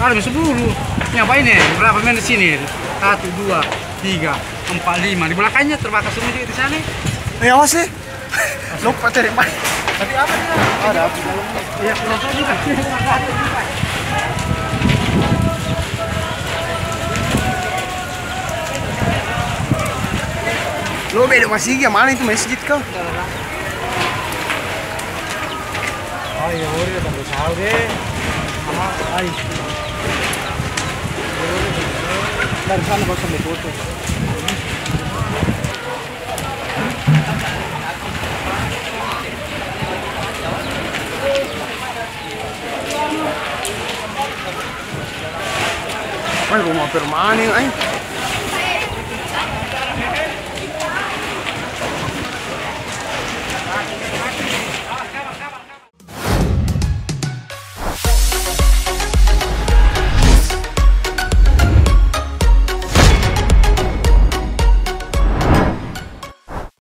Ada 10. Ngapain nih? Berapa main di sini? 1, 2, 3, 4, 5. Di belakangnya terbakar semua juga di sana. Ya awas sih. Lupa cari main. Tapi apa nih? Ada api dalamnya. Iya, kelihatan juga. Lo beda masih mana itu masjid kau? Ay, ahora también sabe. Ay. Dari sana kau sampai foto. Ay, rumah permanen, ay.